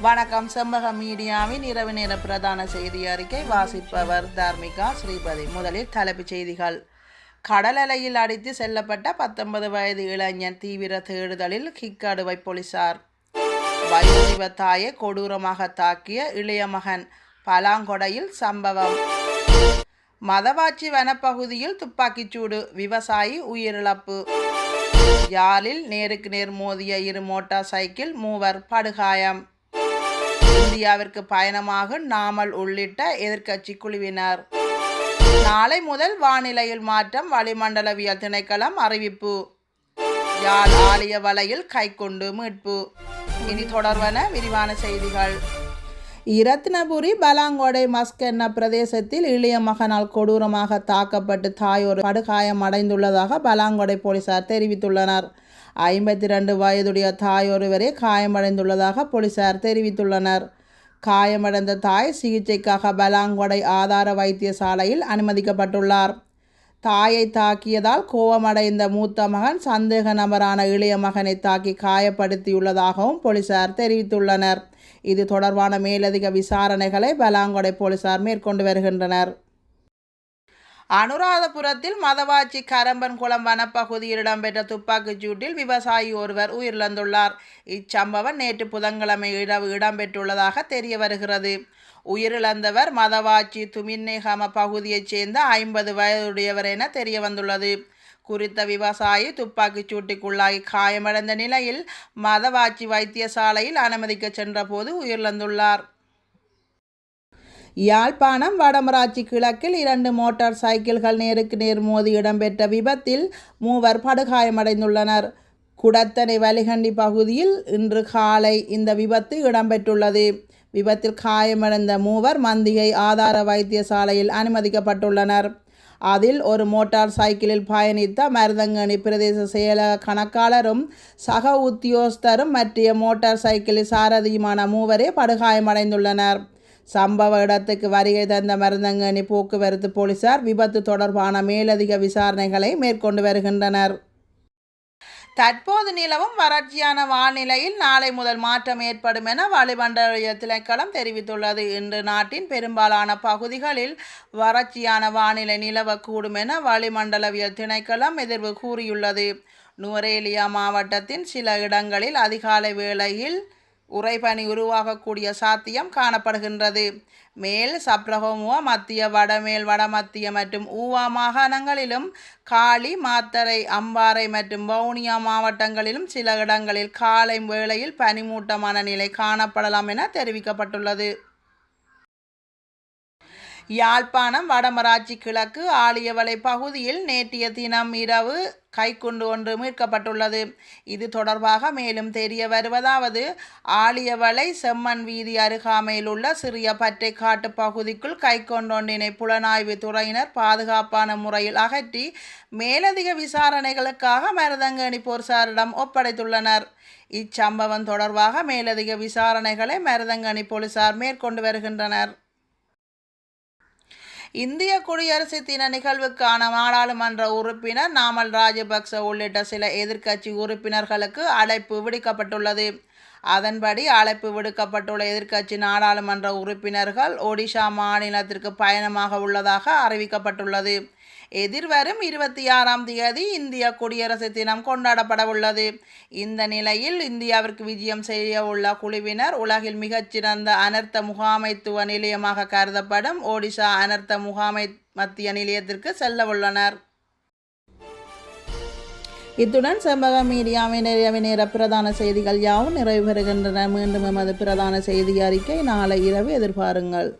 வணக்கம். செம்பகம் மீடியாவின் இரவு நேர பிரதான செய்தி அறிக்கை வாசிப்பவர் தர்மிகா ஸ்ரீபதி. முதலில் தலைப்புச் செய்திகள். கடல் அலையில் அடித்து செல்லப்பட்ட 19 வயது இளைஞன் தீவிர தேடுதலில் கிக்கடுவை போலீசார். வயோதிப தாயை கொடூரமாக தாக்கிய இளைய மகன் பலாங்கொடையில் சம்பவம். மதவாச்சி வனப்பகுதியில் துப்பாக்கிச்சூடு, விவசாயி உயிரிழப்பு. யாழில் நேருக்கு நேர் மோதிய 2 மோட்டார் சைக்கிள், 3 படுகாயம். இந்தியாவிற்கு பயணமாக நாமல் உள்ளிட்ட எதிர்க்கட்சி குழுவினர். நாளை முதல் வானிலையில் மாற்றம், வளிமண்டலவியல் திணைக்களம் அறிவிப்பு. யாழ் ஆலய வலையில் கைக்கொண்டு மீட்பு. இனி தொடர்வன விரிவான செய்திகள். இரத்தினபுரி பலாங்கொடை மஸ்கென்ன பிரதேசத்தில் இளைய மகனால் கொடூரமாக தாக்கப்பட்டு தாயோர் படுகாயம் அடைந்துள்ளதாக பலாங்கொடை போலீசார் தெரிவித்துள்ளனர். 52 வயதுடைய தாயொருவரே காயமடைந்துள்ளதாக போலீசார் தெரிவித்துள்ளனர். காயமடைந்த தாய் சிகிச்சைக்காக பலாங்கொடை ஆதார வைத்தியசாலையில் அனுமதிக்கப்பட்டுள்ளார். தாயை தாக்கியதால் கோபமடைந்த மூத்த மகன் சந்தேக நபரான இளைய மகனை தாக்கி காயப்படுத்தியுள்ளதாகவும் போலீசார் தெரிவித்துள்ளனர். இது தொடர்பான மேலதிக விசாரணைகளை பலாங்கொடை போலீசார் மேற்கொண்டு வருகின்றனர். அனுராதபுரத்தில் மதவாச்சி கரம்பன்குளம் வனப்பகுதியில் இடம்பெற்ற துப்பாக்கிச் சூட்டில் விவசாயி ஒருவர் உயிரிழந்துள்ளார். இச்சம்பவம் நேற்று புதன்கிழமை இரவு இடம்பெற்றுள்ளதாக தெரிய வருகிறது. உயிரிழந்தவர் மதவாச்சி துமின்னேகம பகுதியைச் சேர்ந்த 50 வயதுடையவர் என தெரிய வந்துள்ளது. குறித்த விவசாயி துப்பாக்கிச் சூட்டுக்குள்ளாகி காயமடைந்த நிலையில் மதவாச்சி வைத்தியசாலையில் அனுமதிக்க சென்றபோது உயிரிழந்துள்ளார். யாழ்ப்பாணம் வடமராட்சி கிழக்கில் 2 மோட்டார் சைக்கிள்கள் நேருக்கு நேர் மோதி இடம்பெற்ற விபத்தில் 3 படுகாயமடைந்துள்ளனர். குடத்தனை வலிகண்டி பகுதியில் இன்று காலை இந்த விபத்து இடம்பெற்றுள்ளது. விபத்தில் காயமடைந்த 3 மந்திகை ஆதார வைத்தியசாலையில் அனுமதிக்கப்பட்டுள்ளனர். அதில் ஒரு மோட்டார் சைக்கிளில் பயணித்த மருதங்கனி பிரதேச செயலக கணக்காளரும் சக உத்தியோகஸ்தரும் மற்ற மோட்டார் சைக்கிளில் சாரதியுமான 3 படுகாயமடைந்துள்ளனர். சம்பவ இடத்துக்கு வருகை தந்த மருதங்கனி போக்குவரத்து போலீசார் விபத்து தொடர்பான மேலதிக விசாரணைகளை மேற்கொண்டு வருகின்றனர். தற்போது நிலவும் வறட்சியான வானிலையில் நாளை முதல் மாற்றம் ஏற்படும் என வளிமண்டலவியல் திணைக்களம் தெரிவித்துள்ளது. இன்று நாட்டின் பெரும்பாலான பகுதிகளில் வறட்சியான வானிலை நிலவக்கூடும் என வளிமண்டலவியல் திணைக்களம் எதிர்வு கூறியுள்ளது. நுவரேலியா மாவட்டத்தின் சில இடங்களில் அதிகாலை வேளையில் உறைபனி உருவாகக்கூடிய சாத்தியம் காணப்படுகின்றது. மேல் சப்ரகமுவா, மத்திய வடமேல் வடமத்திய மற்றும் ஊவா மாகாணங்களிலும் காலி, மாத்தறை, அம்பாறை மற்றும் வவுனியா மாவட்டங்களிலும் சில இடங்களில் காலை வேளையில் பனிமூட்டமான நிலை காணப்படலாம் என தெரிவிக்கப்பட்டுள்ளது. யாழ்ப்பாணம் வடமராட்சி கிழக்கு ஆலியவளை பகுதியில் நேற்றைய தினம் இரவு கைக்குண்டு ஒன்று மீட்கப்பட்டுள்ளது. இது தொடர்பாக மேலும் தெரிய வருவதாவது, ஆலியவளை செம்மண் வீதி அருகாமையில் உள்ள சிறிய பற்றை காட்டு பகுதிக்குள் கைக்கொண்டொன்றினை புலனாய்வு துறையினர் பாதுகாப்பான முறையில் அகற்றி மேலதிக விசாரணைகளுக்காக மருதங்கனி போலீசாரிடம் ஒப்படைத்துள்ளனர். இச்சம்பவம் தொடர்பாக மேலதிக விசாரணைகளை மருதங்கனி போலீசார் மேற்கொண்டு வருகின்றனர். இந்திய குடியரசு தின நிகழ்வுக்கான நாடாளுமன்ற உறுப்பினர் நாமல் ராஜபக்ச உள்ளிட்ட சில எதிர்க்கட்சி உறுப்பினர்களுக்கு அழைப்பு விடுக்கப்பட்டுள்ளது. அதன்படி அழைப்பு விடுக்கப்பட்டுள்ள எதிர்க்கட்சி நாடாளுமன்ற உறுப்பினர்கள் ஒடிஷா மாநிலத்திற்கு பயணமாக உள்ளதாக அறிவிக்கப்பட்டுள்ளது. எதிர்வரும் 26ஆம் தேதி இந்திய குடியரசு தினம் கொண்டாடப்படவுள்ளது. இந்த நிலையில் இந்தியாவிற்கு விஜயம் செய்ய உள்ள குழுவினர் உலகில் மிகச்சிறந்த அனர்த்த முகாமைத்துவ நிலையமாக கருதப்படும் ஒடிஷா அனர்த்த முகாமை மத்திய நிலையத்திற்கு செல்ல உள்ளனர். இத்துடன் செம்பக மீடியாவின் நேர பிரதான செய்திகள் யாவும் நிறைவு பெறுகின்றன. மீண்டும் எமது பிரதான செய்தி அறிக்கை நாளை இரவு எதிர்பாருங்கள்.